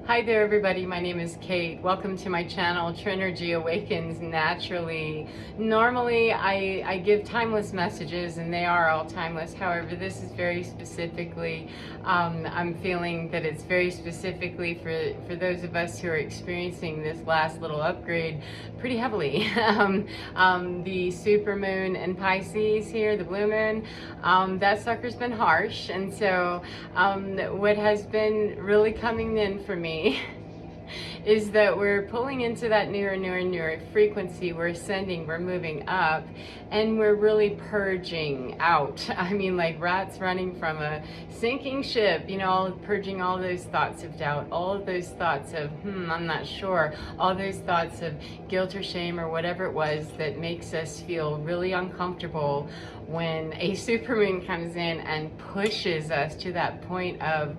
Hi there everybody, my name is Kate. Welcome to my channel, Trinergy Awakens Naturally. Normally I give timeless messages and they are all timeless. However, this is very specifically, I'm feeling that it's very specifically for those of us who are experiencing this last little upgrade pretty heavily. The supermoon in Pisces here, the blue moon, that sucker's been harsh. And so what has been really coming in for me is that we're pulling into that newer frequency. We're ascending, we're moving up, and we're really purging out. I mean, like rats running from a sinking ship, you know, purging all those thoughts of doubt, all of those thoughts of, I'm not sure, all those thoughts of guilt or shame or whatever it was that makes us feel really uncomfortable when a supermoon comes in and pushes us to that point of,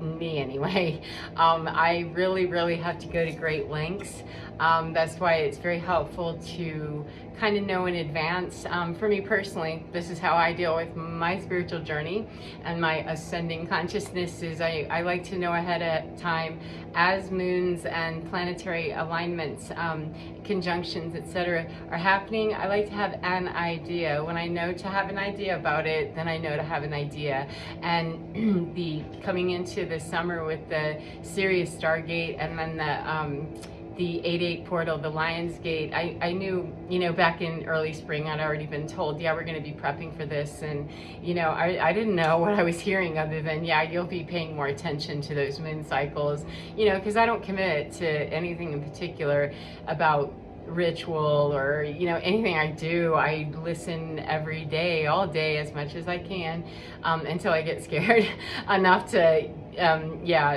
me anyway. I really have to go to great lengths. That's why it's very helpful to kind of know in advance. For me personally, this is how I deal with my spiritual journey and my ascending consciousness is I like to know ahead of time as moons and planetary alignments, conjunctions, etc. are happening. I like to have an idea. When I know to have an idea about it, then I know to have an idea. And the coming into the summer with the Sirius Stargate and then the 8-8 portal, the Lion's Gate, I knew, you know, back in early spring, I'd already been told, yeah, we're going to be prepping for this. And, you know, I didn't know what I was hearing other than, yeah, you'll be paying more attention to those moon cycles, you know, because I don't commit to anything in particular about ritual or, you know, anything I do. I listen every day, all day, as much as I can, until I get scared enough to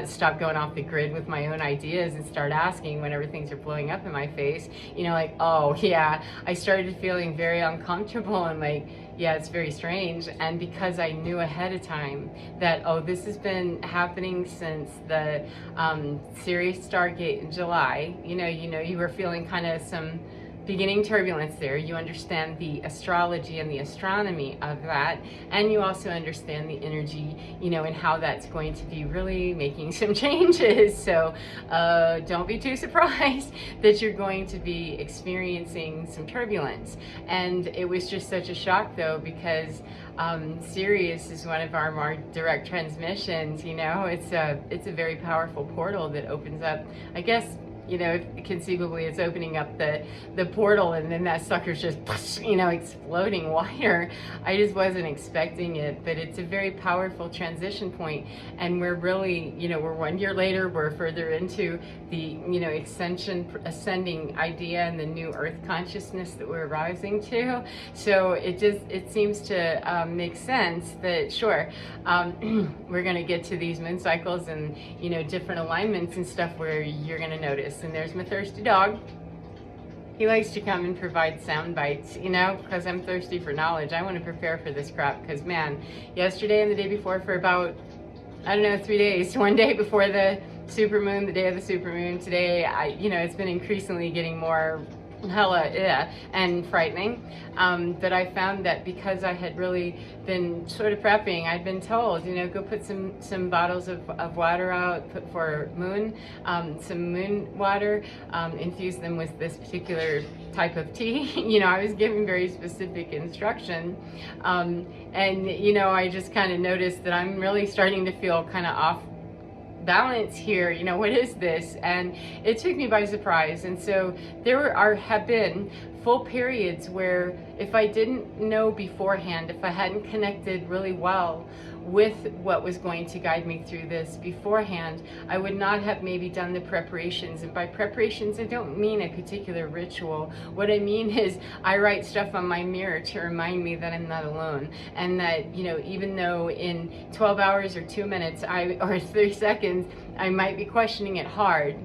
stop going off the grid with my own ideas and start asking whenever things are blowing up in my face, you know, like, oh yeah, I started feeling very uncomfortable and like, yeah, it's very strange. And because I knew ahead of time that, oh, this has been happening since the Sirius Stargate in July, you know, you were feeling kind of some beginning turbulence there. You understand the astrology and the astronomy of that, and you also understand the energy, you know, and how that's going to be really making some changes. So don't be too surprised that you're going to be experiencing some turbulence. And it was just such a shock though, because Sirius is one of our more direct transmissions, you know, it's a very powerful portal that opens up, I guess, you know, conceivably it's opening up the portal and then that sucker's just, you know, exploding wider. I just wasn't expecting it, but it's a very powerful transition point. And we're really, you know, we're 1 year later, we're further into the, you know, ascending idea and the new earth consciousness that we're rising to. So it seems to make sense that, sure, we're going to get to these moon cycles and, you know, different alignments and stuff where you're going to notice. And there's my thirsty dog. He likes to come and provide sound bites, you know, because I'm thirsty for knowledge. I want to prepare for this crap because, man, yesterday and the day before for about, I don't know, 3 days, one day before the supermoon, the day of the supermoon, today, you know, it's been increasingly getting more and frightening, but I found that because I had really been sort of prepping, I'd been told, you know, go put some bottles of water out for moon, some moon water, infuse them with this particular type of tea. You know, I was given very specific instruction, and you know, I just kind of noticed that I'm really starting to feel kind of off balance here. You know, what is this? And it took me by surprise. And so there have been full periods where if I didn't know beforehand, if I hadn't connected really well with what was going to guide me through this beforehand, I would not have maybe done the preparations. And by preparations, I don't mean a particular ritual. What I mean is I write stuff on my mirror to remind me that I'm not alone, and that, you know, even though in 12 hours or 2 minutes or 3 seconds I might be questioning it hard,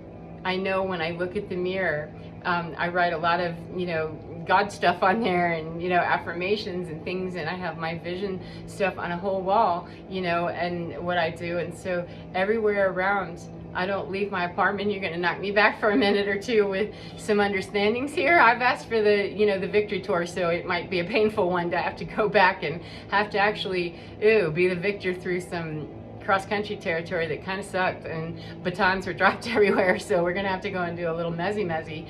I know when I look at the mirror, I write a lot of, you know, God stuff on there and, you know, affirmations and things, and I have my vision stuff on a whole wall, you know, and what I do. And so everywhere around, I don't leave my apartment. You're going to knock me back for a minute or two with some understandings here. I've asked for the, you know, the victory tour, so it might be a painful one to have to go back and have to actually, be the victor through some cross-country territory that kind of sucked, and batons were dropped everywhere, so we're gonna have to go and do a little messy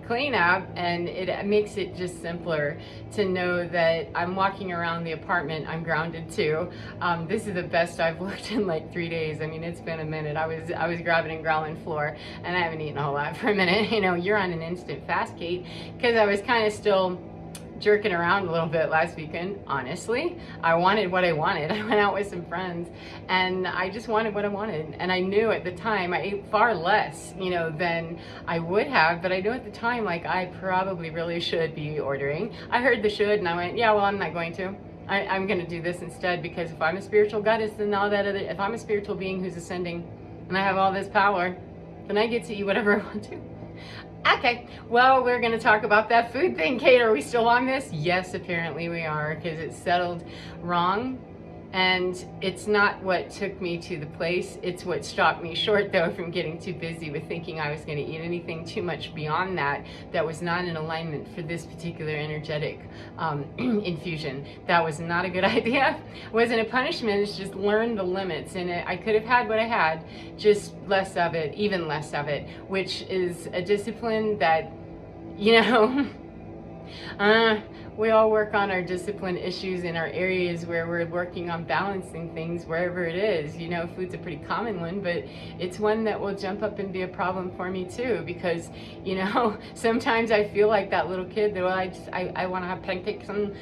cleanup, and it makes it just simpler to know that I'm walking around the apartment, I'm grounded too. This is the best I've looked in like 3 days. I mean, it's been a minute. I was grabbing and growling floor, and I haven't eaten a whole lot for a minute. You know, you're on an instant fast, Kate, because I was kind of still jerking around a little bit last weekend. Honestly, I wanted what I wanted. I went out with some friends and I just wanted what I wanted, and I knew at the time I ate far less, you know, than I would have, but I knew at the time like I probably really should be ordering. I heard the should and I went, yeah, well, I'm not going to. I'm going to do this instead, because if I'm a spiritual goddess and all that other, if I'm a spiritual being who's ascending and I have all this power, then I get to eat whatever I want to. Okay, well, we're going to talk about that food thing. Kate, are we still on this? Yes, apparently we are, because it's settled wrong. And it's not what took me to the place. It's what stopped me short, though, from getting too busy with thinking I was going to eat anything too much beyond that was not in alignment for this particular energetic infusion. That was not a good idea. It wasn't a punishment. It's just learn the limits. And I could have had what I had, just less of it, even less of it, which is a discipline that, you know, we all work on our discipline issues in our areas where we're working on balancing things wherever it is. You know, food's a pretty common one, but it's one that will jump up and be a problem for me too, because, you know, sometimes I feel like that little kid that, well, I want to have pancakes and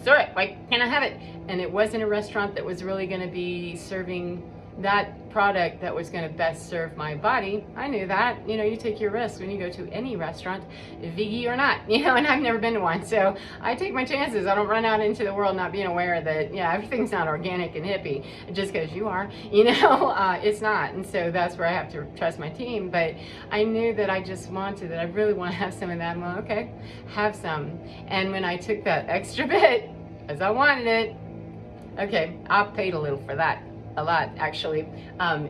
syrup. Like, can I have it? And it wasn't a restaurant that was really going to be serving that product that was going to best serve my body. I knew that. You know, you take your risks when you go to any restaurant, veggie or not, you know, and I've never been to one, so I take my chances. I don't run out into the world not being aware that, yeah, everything's not organic and hippie just because you are, you know. It's not. And so that's where I have to trust my team. But I knew that I just wanted that. I really want to have some of that. I'm like, okay, have some. And when I took that extra bit, as I wanted it, okay, I paid a little for that. A lot, actually.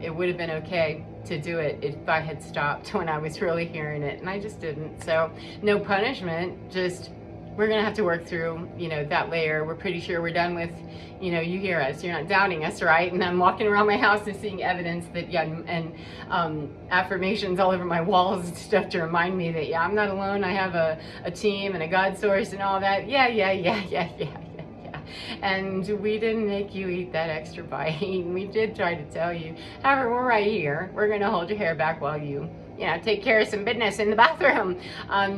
It would have been okay to do it if I had stopped when I was really hearing it, and I just didn't. So no punishment, just we're gonna have to work through, you know, that layer. We're pretty sure we're done with, you know, you hear us, you're not doubting us, right? And I'm walking around my house and seeing evidence that, yeah, and affirmations all over my walls and stuff to remind me that, yeah, I'm not alone. I have a team and a God source and all that. Yeah. And we didn't make you eat that extra bite. We did try to tell you. However, we're right here. We're going to hold your hair back while you know, take care of some business in the bathroom.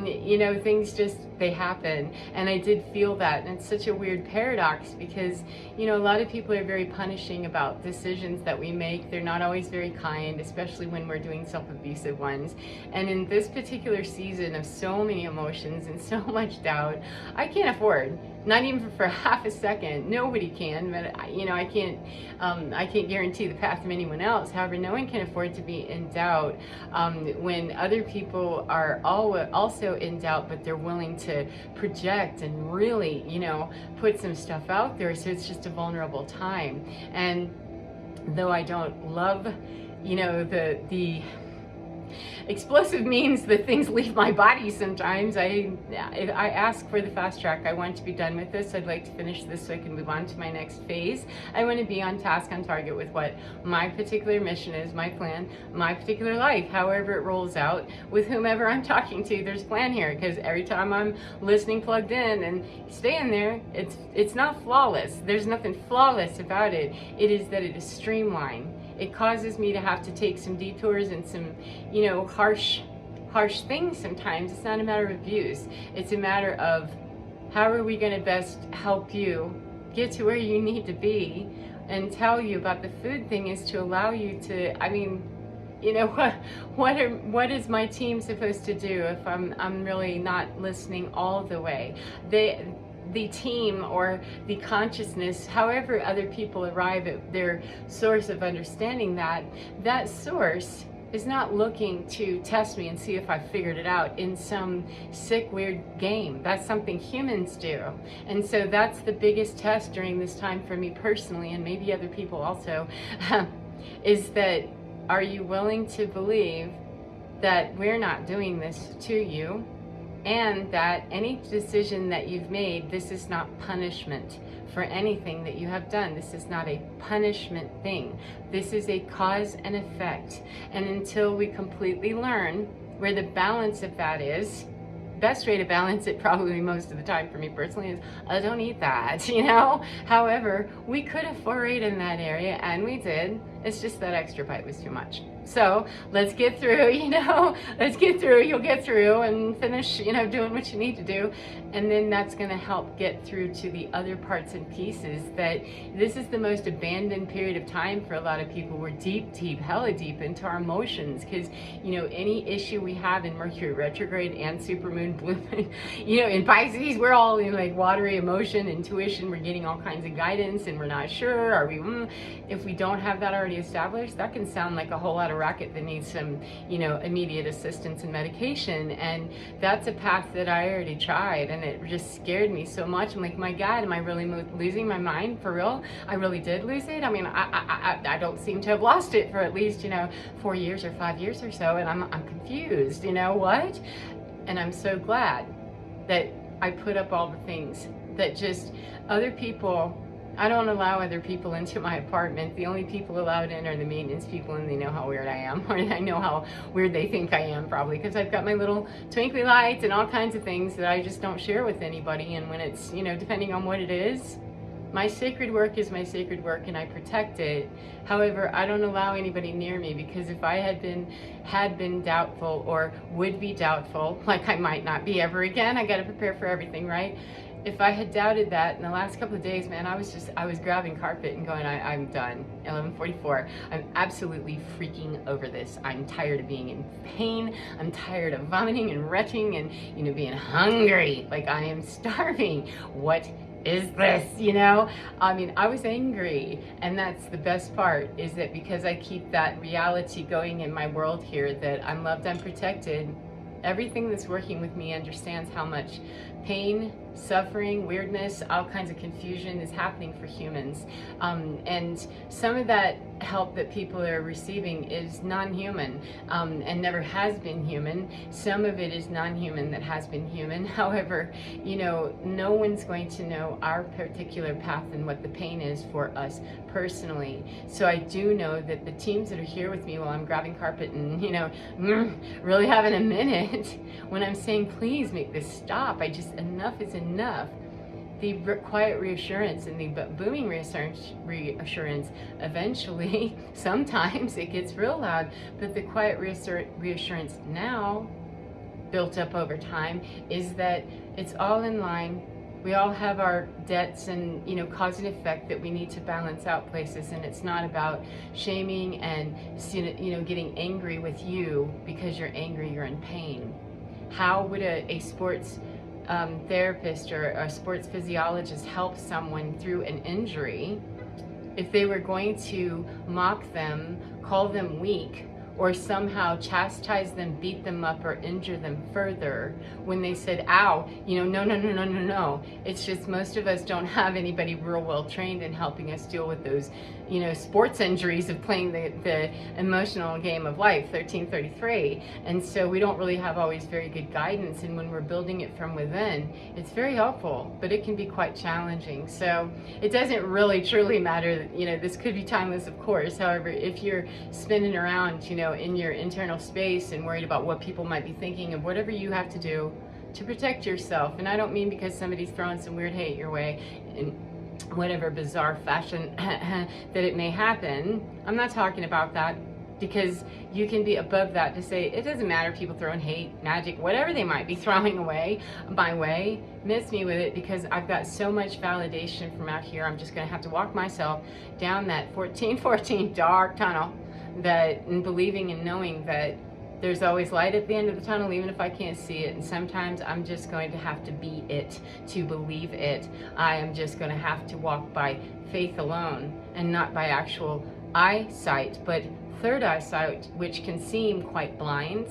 You know, things just, they happen. And I did feel that. And it's such a weird paradox because, you know, a lot of people are very punishing about decisions that we make. They're not always very kind, especially when we're doing self-abusive ones. And in this particular season of so many emotions and so much doubt, I can't afford, not even for half a second. Nobody can, but you know, I can't guarantee the path of anyone else. However, no one can afford to be in doubt when other people are also in doubt, but they're willing to project and really, you know, put some stuff out there. So it's just a vulnerable time. And though I don't love, you know, the explosive means that things leave my body sometimes. I ask for the fast track. I want to be done with this. I'd like to finish this so I can move on to my next phase. I want to be on task, on target with what my particular mission is, my plan, my particular life, however it rolls out, with whomever I'm talking to. There's a plan here, because every time I'm listening plugged in and staying there, it's not flawless. There's nothing flawless about it. It is that it is streamlined. It causes me to have to take some detours and some, you know, harsh things sometimes. It's not a matter of abuse. It's a matter of how are we going to best help you get to where you need to be, and tell you about the food thing is to allow you to, I mean, you know, what is my team supposed to do if I'm really not listening all the way? The team or the consciousness, however other people arrive at their source of understanding, that source is not looking to test me and see if I figured it out in some sick, weird game. That's something humans do. And so that's the biggest test during this time for me personally, and maybe other people also, is that are you willing to believe that we're not doing this to you? and that any decision that you've made, this is not punishment for anything that you have done. This is not a punishment thing. This is a cause and effect. And until we completely learn where the balance of that is, best way to balance it probably most of the time for me personally is I don't eat that, you know. However, we could have forayed in that area, and we did. It's just that extra bite was too much. So let's get through, you know, let's get through, you'll get through and finish, you know, doing what you need to do. And then that's going to help get through to the other parts and pieces. That this is the most abandoned period of time for a lot of people. We're deep, hella deep into our emotions, because, you know, any issue we have in Mercury retrograde and supermoon, blue moon, you know, in Pisces, we're all in like watery emotion, intuition, we're getting all kinds of guidance and we're not sure, are we, if we don't have that already established, that can sound like a whole lot of racket that needs some, you know, immediate assistance and medication. And that's a path that I already tried, and it just scared me so much. I'm like, my God, am I really losing my mind for real? I really did lose it. I mean, I don't seem to have lost it for at least, you know, 4 years or 5 years or so, and I'm confused, you know what? And I'm so glad that I put up all the things that just other people, I don't allow other people into my apartment. The only people allowed in are the maintenance people, and they know how weird I am, or I know how weird they think I am, probably, because I've got my little twinkly lights and all kinds of things that I just don't share with anybody. And when it's, you know, depending on what it is, my sacred work is my sacred work, and I protect it. However, I don't allow anybody near me, because if I had been doubtful or would be doubtful, like I might not be ever again, I got to prepare for everything, right? If I had doubted that in the last couple of days, man, I was grabbing carpet and going, I'm done. 11:44. I'm absolutely freaking over this. I'm tired of being in pain. I'm tired of vomiting and retching and, you know, being hungry. Like, I am starving. What is this, you know? I mean, I was angry, and that's the best part, is that because I keep that reality going in my world here, that I'm loved, I'm protected, everything that's working with me understands how much pain, suffering, weirdness, all kinds of confusion is happening for humans. And some of that help that people are receiving is non-human, and never has been human. Some of it is non-human that has been human. However, you know, no one's going to know our particular path and what the pain is for us personally. So I do know that the teams that are here with me while I'm grabbing carpet and, you know, really having a minute, when I'm saying, please make this stop, enough is enough. The quiet reassurance and the booming reassurance, eventually, sometimes it gets real loud, but the quiet reassurance now, built up over time, is that it's all in line. We all have our debts and, you know, cause and effect that we need to balance out places, and it's not about shaming and, you know, getting angry with you because you're angry, you're in pain. How would a sports therapist or a sports physiologist help someone through an injury if they were going to mock them, call them weak, or somehow chastise them, beat them up, or injure them further when they said, ow, you know, no. It's just most of us don't have anybody real well trained in helping us deal with those, you know, sports injuries of playing the emotional game of life, 1333. And so we don't really have always very good guidance. And when we're building it from within, it's very helpful, but it can be quite challenging. So it doesn't really truly matter, you know, this could be timeless, of course. However, if you're spinning around, you know, in your internal space and worried about what people might be thinking of whatever you have to do to protect yourself, and I don't mean because somebody's throwing some weird hate your way in whatever bizarre fashion that it may happen. I'm not talking about that, because you can be above that to say it doesn't matter, people throwing hate, magic, whatever they might be throwing away my way, miss me with it, because I've got so much validation from out here. I'm just going to have to walk myself down that 1414 dark tunnel, that, and believing and knowing that there's always light at the end of the tunnel, even if I can't see it. And sometimes I'm just going to have to be it to believe it. I am just going to have to walk by faith alone and not by actual eyesight, but third eyesight, which can seem quite blind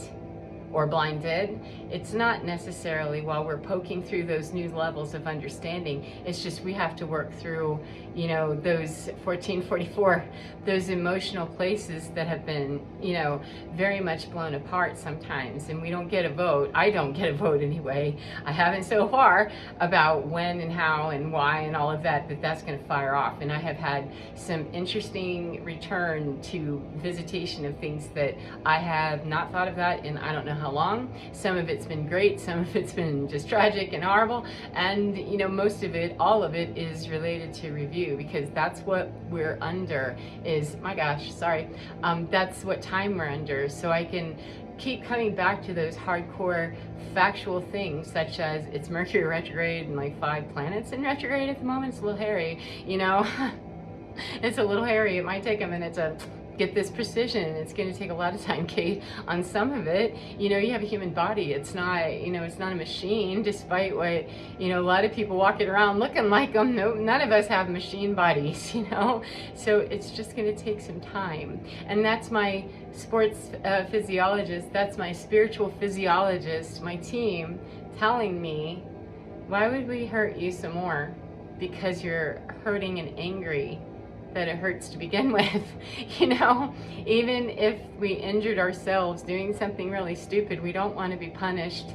or blinded. It's not necessarily while we're poking through those new levels of understanding. It's just we have to work through, you know, those 1444, those emotional places that have been, you know, very much blown apart sometimes. And we don't get a vote. I don't get a vote anyway. I haven't so far about when and how and why and all of that, that's going to fire off. And I have had some interesting return to visitation of things that I have not thought about in I don't know how long. Some of it's been great, some of it's been just tragic and horrible, and you know, most of it, all of it is related to review, because that's what we're under is, my gosh, sorry, that's what time we're under. So I can keep coming back to those hardcore factual things, such as it's Mercury retrograde and like 5 planets in retrograde at the moment. It's a little hairy, you know. It's a little hairy. It might take a minute to get this precision. It's going to take a lot of time, Kate, on some of it. You know, you have a human body. It's not, you know, it's not a machine, despite what, you know, a lot of people walking around looking like them. No, none of us have machine bodies, you know. So it's just going to take some time. And that's my sports physiologist, that's my spiritual physiologist, my team, telling me, why would we hurt you some more? Because you're hurting and angry that it hurts to begin with. You know, even if we injured ourselves doing something really stupid, we don't want to be punished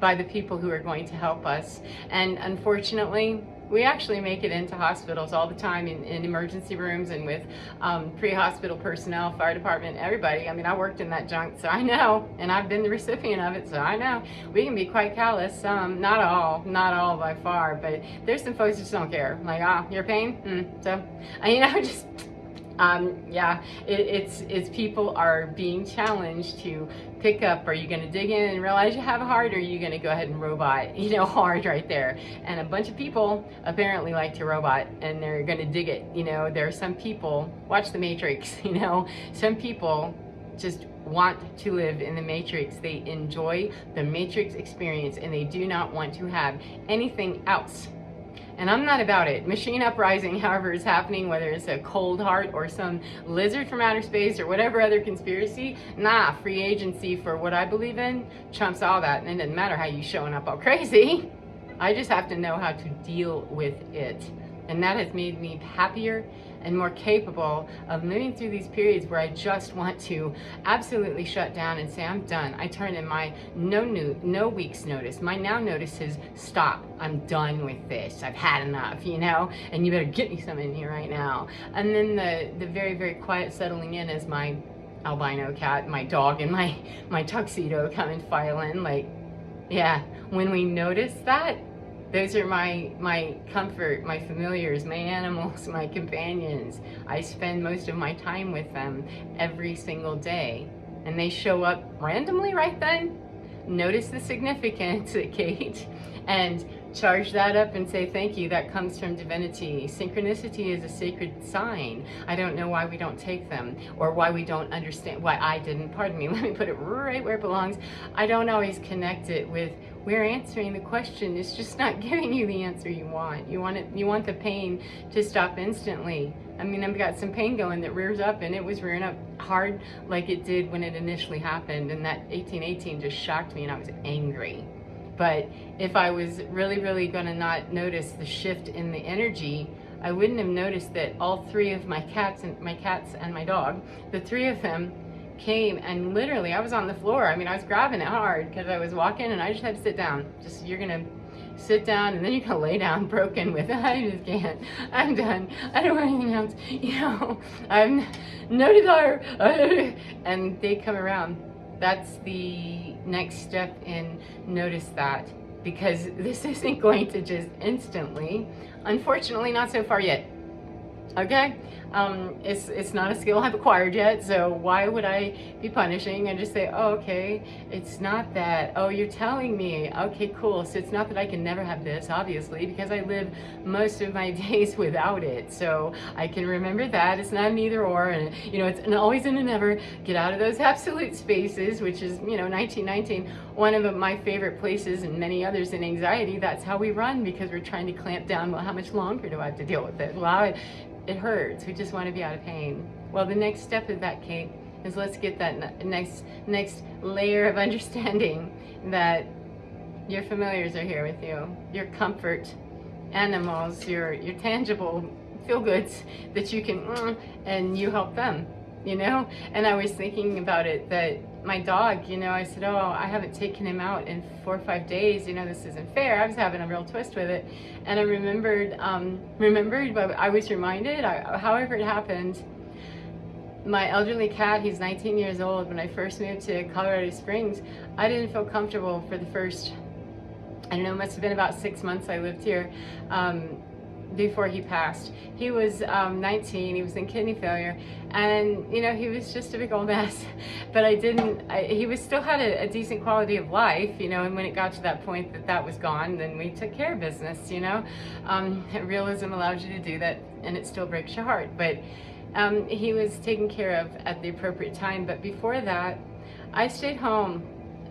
by the people who are going to help us. And unfortunately, we actually make it into hospitals all the time, in emergency rooms and with pre-hospital personnel, fire department, everybody. I mean, I worked in that junk, so I know, and I've been the recipient of it, so I know. We can be quite callous, not all by far, but there's some folks who just don't care. Like, your pain? So, you know, just, yeah, it's people are being challenged to pick up. Are you going to dig in and realize you have a heart, or are you going to go ahead and robot, you know, hard right there? And a bunch of people apparently like to robot, and they're going to dig it. You know, there are some people, watch The Matrix, you know, some people just want to live in the Matrix. They enjoy the Matrix experience, and they do not want to have anything else. And I'm not about it. Machine uprising, however, is happening, whether it's a cold heart or some lizard from outer space or whatever other conspiracy. Nah, free agency for what I believe in trumps all that. And it doesn't matter how you showing up all crazy. I just have to know how to deal with it. And that has made me happier and more capable of moving through these periods where I just want to absolutely shut down and say, I'm done. I turn in my no week's notice. My now notice is stop. I'm done with this. I've had enough, you know, and you better get me some in here right now. And then the very, very quiet settling in as my albino cat, my dog, and my tuxedo come and file in. Like, yeah, when we notice that, those are my comfort, my familiars, my animals, my companions. I spend most of my time with them every single day. And they show up randomly right then. Notice the significance, Kate, and charge that up and say thank you. That comes from divinity. Synchronicity is a sacred sign. I don't know why we don't take them, or why we don't understand, why I didn't, pardon me, let me put it right where it belongs. I don't always connect it with, we're answering the question. It's just not giving you the answer you want. You want the pain to stop instantly. I mean, I've got some pain going that rears up, and it was rearing up hard like it did when it initially happened, and that 1818 just shocked me, and I was angry. But if I was really, really going to not notice the shift in the energy, I wouldn't have noticed that all 3 of my cats and my dog, the 3 of them came, and literally I was on the floor. I mean, I was grabbing it hard because I was walking, and I just had to sit down. Just, you're gonna sit down, and then you're gonna lay down broken with it. I just can't. I'm done. I don't want anything else. You know, I'm no desire. And they come around. That's the next step in notice that, because this isn't going to just instantly, unfortunately not so far yet. Okay, it's not a skill I've acquired yet, so why would I be punishing and just say, oh, okay, it's not that, oh, you're telling me, okay, cool, so it's not that I can never have this, obviously, because I live most of my days without it, so I can remember that. It's not an either or, and you know, it's an always and a never. Get out of those absolute spaces, which is, you know, 1919, one of my favorite places, and many others in anxiety. That's how we run, because we're trying to clamp down. Well, how much longer do I have to deal with it? Well, it hurts. We just want to be out of pain. Well, the next step of that, Kate, is let's get that next layer of understanding that your familiars are here with you, your comfort animals, your tangible feel-goods that you can, and you help them, you know? And I was thinking about it, that my dog, you know, I said, oh, I haven't taken him out in 4 or 5 days, you know, this isn't fair. I was having a real twist with it. And I remembered, but I was reminded, however it happened, my elderly cat, he's 19 years old. When I first moved to Colorado Springs, I didn't feel comfortable for the first, I don't know, it must have been about 6 months I lived here, before he passed. He was 19, he was in kidney failure, and you know, he was just a big old mess. But he was still had a decent quality of life, you know, and when it got to that point that was gone, then we took care of business, you know. Realism allows you to do that, and it still breaks your heart. But he was taken care of at the appropriate time. But before that, I stayed home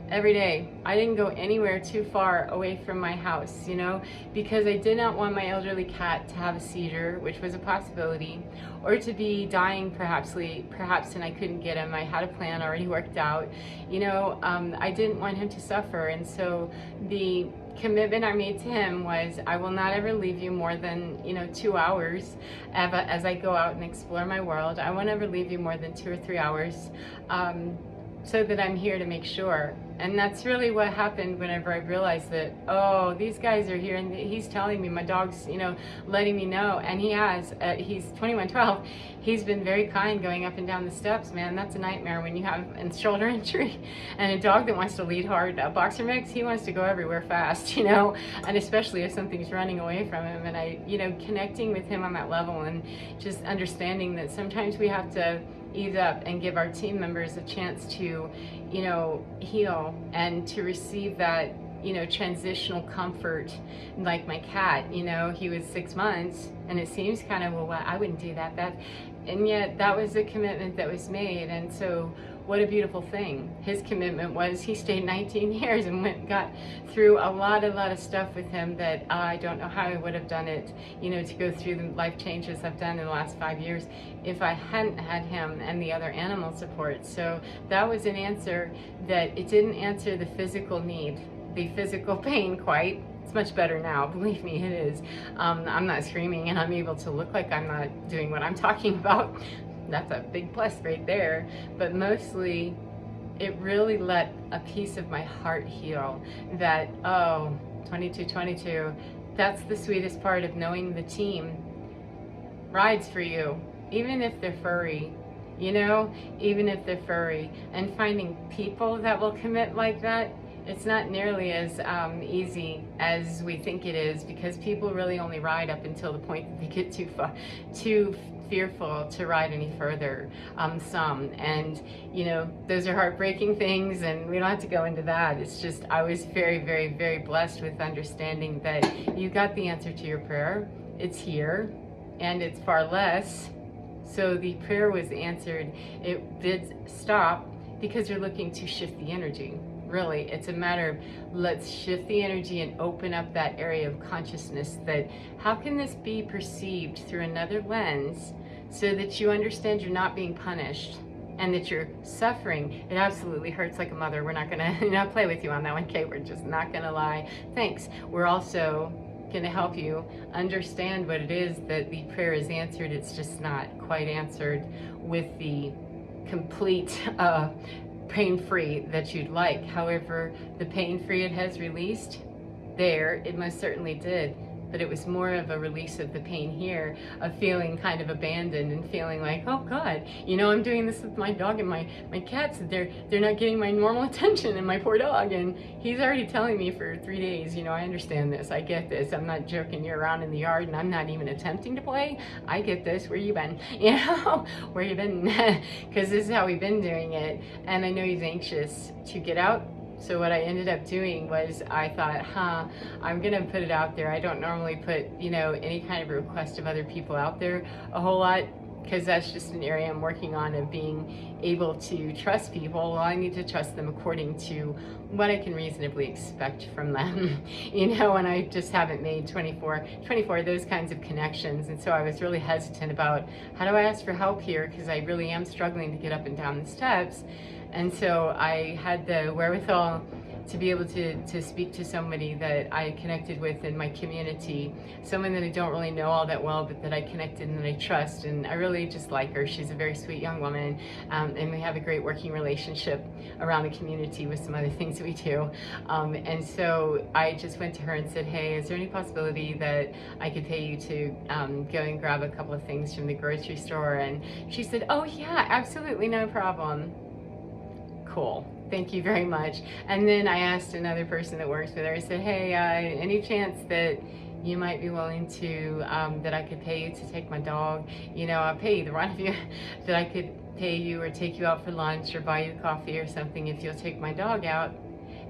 every day. I didn't go anywhere too far away from my house, you know, because I did not want my elderly cat to have a seizure, which was a possibility, or to be dying perhaps, and I couldn't get him. I had a plan already worked out, you know. I didn't want him to suffer, and so the commitment I made to him was, I will not ever leave you more than, you know, 2 hours as I go out and explore my world. I won't ever leave you more than 2 or 3 hours, so that I'm here to make sure. And that's really what happened whenever I realized that, oh, these guys are here, and he's telling me, my dog's, you know, letting me know. And he has, he's 2112, he's been very kind going up and down the steps. Man, that's a nightmare when you have a shoulder injury and a dog that wants to lead hard. A boxer mix, he wants to go everywhere fast, you know, and especially if something's running away from him. And I, you know, connecting with him on that level, and just understanding that sometimes we have to ease up and give our team members a chance to, you know, heal and to receive that, you know, transitional comfort. Like my cat, you know, he was 6 months, and it seems kind of, well, I wouldn't do that, and yet that was a commitment that was made. And so what a beautiful thing. His commitment was, he stayed 19 years and got through a lot of stuff with him that I don't know how I would have done it, you know, to go through the life changes I've done in the last 5 years if I hadn't had him and the other animal support. So that was an answer that it didn't answer the physical need, the physical pain quite. It's much better now, believe me, it is. I'm not screaming, and I'm able to look like I'm not doing what I'm talking about. That's a big plus right there. But mostly, it really let a piece of my heart heal. That, oh, 2222, that's the sweetest part of knowing the team rides for you, even if they're furry, you know, even if they're furry. And finding people that will commit like that, it's not nearly as easy as we think it is, because people really only ride up until the point that they get too fearful to ride any further, and you know, those are heartbreaking things, and we don't have to go into that. It's just, I was very, very, very blessed with understanding that you got the answer to your prayer. It's here, and it's far less. So the prayer was answered. It did stop because you're looking to shift the energy. Really, it's a matter of, let's shift the energy and open up that area of consciousness, that how can this be perceived through another lens, so that you understand you're not being punished and that you're suffering. It absolutely hurts like a mother. We're not gonna not play with you on that one, Kate. We're just not gonna lie. Thanks. We're also gonna help you understand what it is that the prayer is answered. It's just not quite answered with the complete pain-free that you'd like. However, the pain-free it has released there, it most certainly did. But it was more of a release of the pain here, of feeling kind of abandoned and feeling like, oh God, you know, I'm doing this with my dog and my cats, they're not getting my normal attention, and my poor dog, and he's already telling me for 3 days, you know, I understand this, I get this, I'm not joking you around in the yard, and I'm not even attempting to play, I get this, where you been, you know, where you been, because this is how we've been doing it, and I know he's anxious to get out. So what I ended up doing was, I thought, I'm gonna put it out there. I don't normally put, you know, any kind of request of other people out there a whole lot. because that's just an area I'm working on, of being able to trust people. Well, I need to trust them according to what I can reasonably expect from them, you know, and I just haven't made 24 those kinds of connections. And so I was really hesitant about, how do I ask for help here, because I really am struggling to get up and down the steps. And so I had the wherewithal to be able to speak to somebody that I connected with in my community, someone that I don't really know all that well, but that I connected and that I trust, and I really just like her. She's a very sweet young woman, and we have a great working relationship around the community with some other things that we do. And so I just went to her and said, hey, is there any possibility that I could pay you to go and grab a couple of things from the grocery store? And she said, oh yeah, absolutely, no problem. Cool. Thank you very much. And then I asked another person that works with her, I said, hey, any chance that you might be willing to, that I could pay you to take my dog? You know, I'll pay either one of you, that I could pay you or take you out for lunch or buy you coffee or something if you'll take my dog out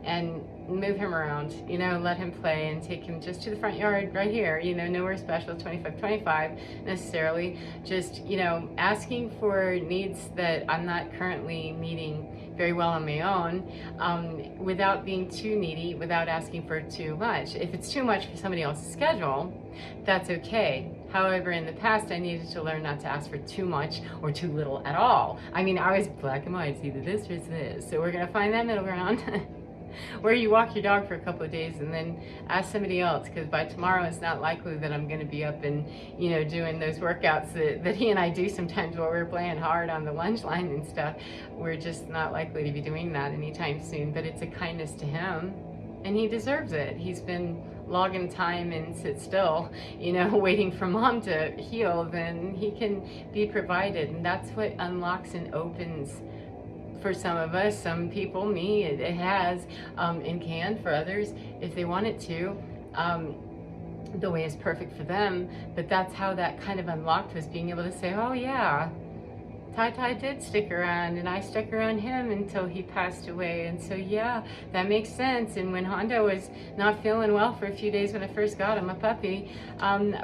and move him around, you know, let him play and take him just to the front yard right here, you know, nowhere special, 25-25 necessarily, just, you know, asking for needs that I'm not currently meeting very well on my own, without being too needy, without asking for too much. If it's too much for somebody else's schedule, that's okay. However, in the past, I needed to learn not to ask for too much or too little at all. I mean, I was black and white, it's either this or it's this. So we're gonna find that middle ground where you walk your dog for a couple of days and then ask somebody else, because by tomorrow it's not likely that I'm going to be up and, you know, doing those workouts that he and I do sometimes while we're playing hard on the lunge line and stuff. We're just not likely to be doing that anytime soon, but it's a kindness to him and he deserves it. He's been logging time and sit still, you know, waiting for mom to heal, then he can be provided, and that's what unlocks and opens for some of us, some people, me, it has, and can for others if they want it to. The way is perfect for them, but that's how that kind of unlocked, was being able to say, oh yeah, Tai did stick around, and I stuck around him until he passed away, and so yeah, that makes sense. And when Hondo was not feeling well for a few days when I first got him, a puppy,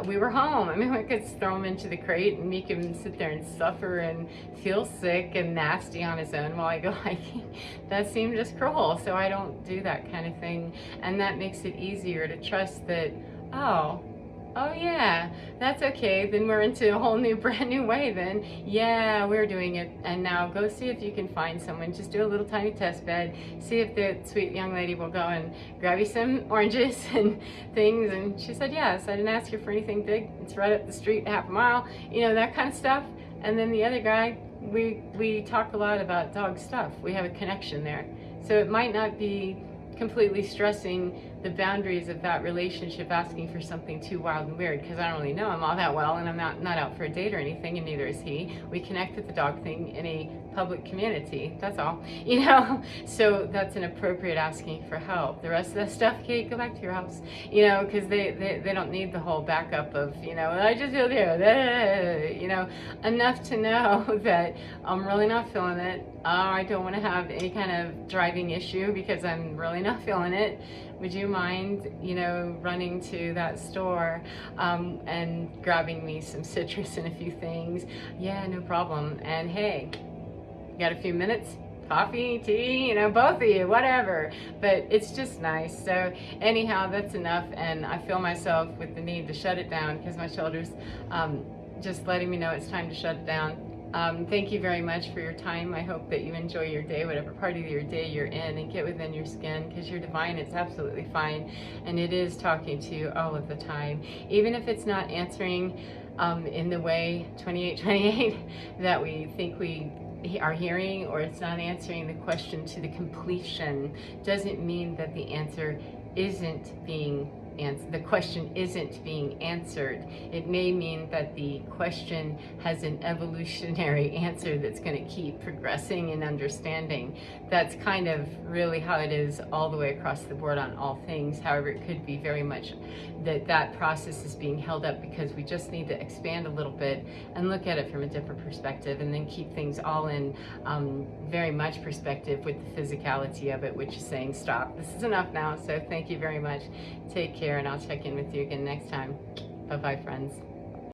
we were home. I mean, we could throw him into the crate and make him sit there and suffer and feel sick and nasty on his own while I go hiking. That seemed just cruel, so I don't do that kind of thing, and that makes it easier to trust that, oh yeah, that's okay, then we're into a whole new brand new way then. Yeah, we're doing it, and now go see if you can find someone. Just do a little tiny test bed, see if the sweet young lady will go and grab you some oranges and things. And she said yes. I didn't ask her for anything big. It's right up the street, half a mile, you know, that kind of stuff. And then the other guy, we talk a lot about dog stuff. We have a connection there. So it might not be completely stressing the boundaries of that relationship, asking for something too wild and weird, because I don't really know him all that well, and I'm not out for a date or anything, and neither is he. We connect with the dog thing in a public community, that's all, you know. So that's an appropriate asking for help. The rest of that stuff, Kate, go back to your house, you know, because they don't need the whole backup of, you know, I just feel here, you know, enough to know that I'm really not feeling it. I don't want to have any kind of driving issue because I'm really not feeling it. Would you mind, you know, running to that store and grabbing me some citrus and a few things? Yeah, no problem. And hey, got a few minutes? Coffee, tea, you know, both of you, whatever. But it's just nice. So anyhow, that's enough. And I feel myself with the need to shut it down because my shoulder's just letting me know it's time to shut it down. Thank you very much for your time. I hope that you enjoy your day, whatever part of your day you're in, and get within your skin, because you're divine. It's absolutely fine, and it is talking to you all of the time, even if it's not answering in the way 2828 that we think we are hearing, or it's not answering the question to the completion. Doesn't mean that the answer isn't being the question isn't being answered. It may mean that the question has an evolutionary answer that's going to keep progressing in understanding. That's kind of really how it is all the way across the board on all things. However, it could be very much that process is being held up because we just need to expand a little bit and look at it from a different perspective, and then keep things all in very much perspective with the physicality of it, which is saying stop. This is enough now, so thank you very much. Take care, and I'll check in with you again next time. Bye-bye, friends.